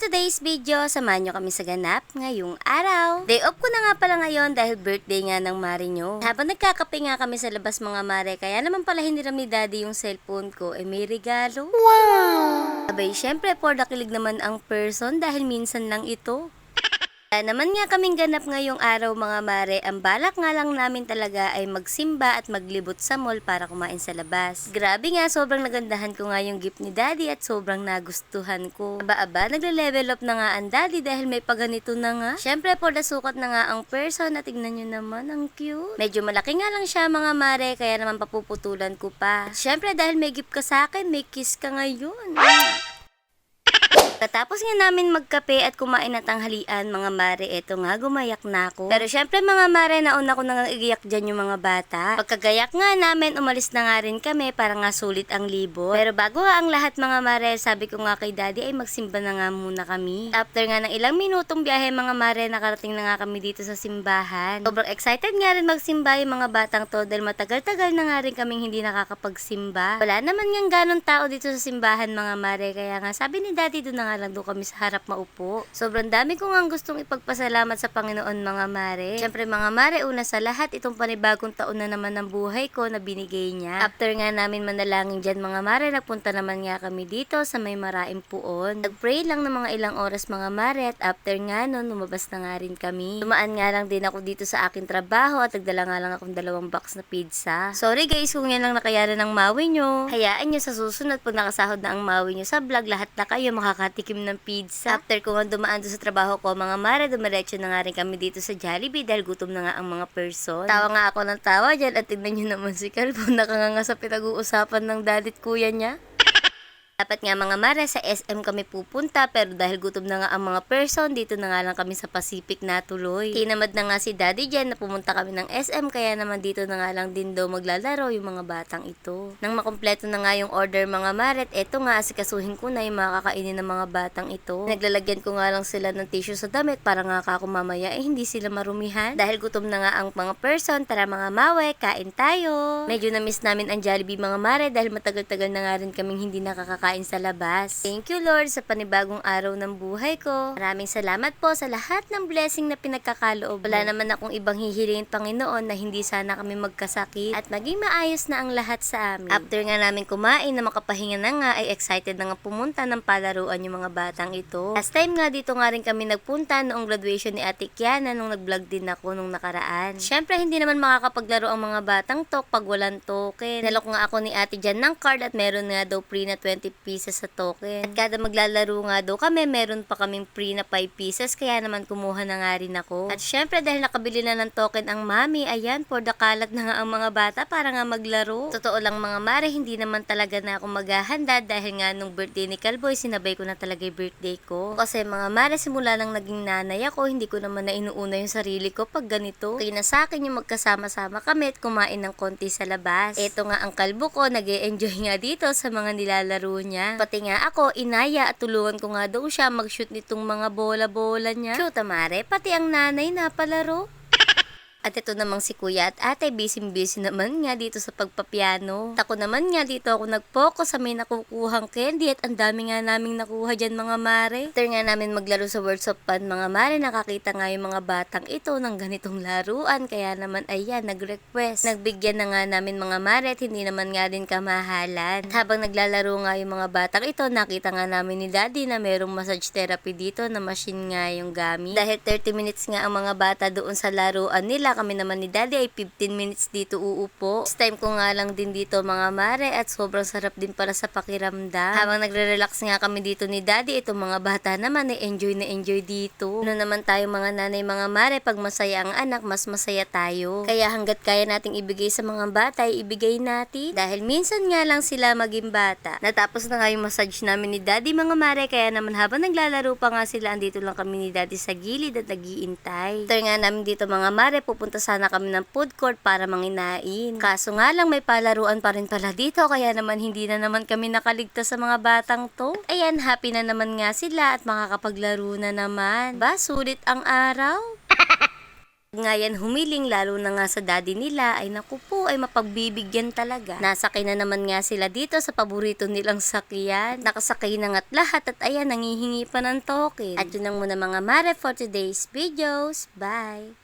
today's video, samahan nyo kami sa ganap ngayong araw. Day off ko na nga pala ngayon dahil birthday nga ng mare nyo. Habang nagkakape nga kami sa labas mga mare, kaya naman pala hiniram ni daddy yung cellphone ko, may regalo. Wow! Abay, syempre for the kilig naman ang person dahil minsan lang ito. Naman nga kaming ganap ngayong araw mga mare, ang balak nga lang namin talaga ay magsimba at maglibot sa mall para kumain sa labas. Grabe nga, sobrang nagandahan ko nga yung gift ni daddy at sobrang nagustuhan ko. Aba, nagle-level up na nga ang daddy dahil may paganito na nga. Syempre for the sukat na nga ang person na tignan nyo naman, ang cute. Medyo malaki nga lang siya mga mare, kaya naman papuputulan ko pa. At syempre dahil may gift ka sa akin, may kiss ka ngayon. Katapos nga namin magkape at kumain na tanghalian mga mare, eto nga gumayak na ako. Pero syempre mga mare, nauna ko nang igiyak dyan yung mga bata. Pagkagayak nga namin, umalis na nga rin kami para nga sulit ang libot. Pero bago nga ang lahat mga mare, sabi ko nga kay daddy ay magsimba na nga muna kami. After nga ng ilang minutong biyahe mga mare, nakarating na nga kami dito sa simbahan. Sobrang excited nga rin magsimba yung mga batang to dahil matagal-tagal na nga rin kaming hindi nakakapagsimba. Wala naman nga ganon tao dito sa simbahan mga mare, kaya nga sabi ni daddy doon na nga lang doon kami sa harap maupo. Sobrang dami ko nga gustong ipagpasalamat sa Panginoon mga mare. Siyempre mga mare, una sa lahat, itong panibagong taon na naman ng buhay ko na binigay niya. After nga namin manalangin dyan mga mare, nagpunta naman nga kami dito sa may Maraing Puon. Nagpray lang ng mga ilang oras mga mare at after nga nun, lumabas na nga rin kami. Dumaan nga lang din ako dito sa aking trabaho at nagdala nga lang akong 2 box na pizza. Sorry guys kung yan lang nakayanan ng mawi nyo. Hayaan nyo sa susunod pag nakasahod na ang mawi nyo sa vlog, lahat na kayo makakatikim ng pizza. After ko nga dumaan doon sa trabaho ko mga mare, dumiretso na nga rin kami dito sa Jollibee dahil gutom na nga ang mga person. Tawa nga ako ng tawa dyan at tignan nyo naman si Calvo, nakanganga sa pinag-uusapan ng dadit kuya niya. Dapat nga mga mare, sa SM kami pupunta pero dahil gutom na nga ang mga person, dito na nga lang kami sa Pacific na tuloy. Tinamad na nga si daddy dyan na pumunta kami ng SM, kaya naman dito na nga lang din daw maglalaro yung mga batang ito. Nang makumpleto na nga yung order mga mare, eto nga asikasuhin ko na yung mga kakainin ng mga batang ito. Naglalagyan ko nga lang sila ng tissue sa damit para nga ako mamaya hindi sila marumihan. Dahil gutom na nga ang mga person, tara mga mawe, kain tayo. Medyo na-miss namin ang Jollibee mga mare dahil matagal-tagal na nga rin kaming hindi nakakakain sa labas. Thank you Lord sa panibagong araw ng buhay ko. Maraming salamat po sa lahat ng blessing na pinagkakaloob. Wala naman akong ibang hihilingin Panginoon na hindi sana kami magkasakit at maging maayos na ang lahat sa amin. After nga namin kumain na makapahinga na nga, ay excited na nga pumunta ng palaruan yung mga batang ito. Last time nga dito nga rin kami nagpunta noong graduation ni Ate Kiana nung nag-vlog din ako nung nakaraan. Syempre hindi naman makakapaglaro ang mga batang to pag walang token. Nalok nga ako ni Ate dyan ng card at meron nga daw free na 20 pieces sa token. At kada maglalaro nga daw kami, meron pa kaming free na 5 pieces, kaya naman kumuha na nga rin ako. At syempre dahil nakabili na ng token ang mami, ayan, for the kalat na nga ang mga bata para nga maglaro. Totoo lang mga mare, hindi naman talaga na ako maghahanda dahil nga nung birthday ni Calboy, sinabay ko na talaga yung birthday ko. Kasi mga mare, simula nang naging nanay ako, hindi ko naman na inuuna yung sarili ko pag ganito. Kaya na sa akin yung magkasama-sama kami at kumain ng konti sa labas. Eto nga ang kalbo ko, nag-e-enjoy nga dito sa mga nilalaro niya. Pati nga ako, inaya at tulungan ko nga daw siya mag-shoot nitong mga bola-bola niya. Cute mare, pati ang nanay na palaro. At ito namang si kuya at ate, busy naman nga dito sa pagpapiano. At ako naman nga dito ako nag-focus sa may nakukuhang candy at ang dami nga naming nakuha dyan mga mare. After nga namin maglaro sa Words of Fun mga mare, nakakita nga yung mga batang ito ng ganitong laruan. Kaya naman ayan, nag-request. Nagbigyan na nga namin mga mare at hindi naman nga din kamahalan. At habang naglalaro nga yung mga batang ito, nakita nga namin ni daddy na merong massage therapy dito na machine nga yung gamit. Dahil 30 minutes nga ang mga bata doon sa laruan nila, kami naman ni daddy ay 15 minutes dito uupo. This time ko nga lang din dito mga mare at sobrang sarap din para sa pakiramdam. Habang nagre-relax nga kami dito ni daddy, itong mga bata naman ay enjoy na enjoy dito. Ano naman tayo mga nanay mga mare, pag masaya ang anak, mas masaya tayo. Kaya hanggat kaya nating ibigay sa mga bata, ay ibigay natin. Dahil minsan nga lang sila maging bata. Natapos na nga yung massage namin ni daddy mga mare, kaya naman habang naglalaro pa nga sila, andito lang kami ni daddy sa gilid at nag-iintay. After nga namin dito mga mare, pupunta sana kami ng food court para manginain. Kaso nga lang may palaruan pa rin pala dito, kaya naman hindi na naman kami nakaligtas sa mga batang to. At ayan, happy na naman nga sila at makakapaglaro na naman. Ba, sulit ang araw. nga yan humiling, lalo na nga sa daddy nila, ay naku po, ay mapagbibigyan talaga. Nasakay na naman nga sila dito sa paborito nilang sakyan. Nakasakay na nga't lahat at ayan, nangihingi pa ng token. At yun ang muna mga mare for today's videos. Bye!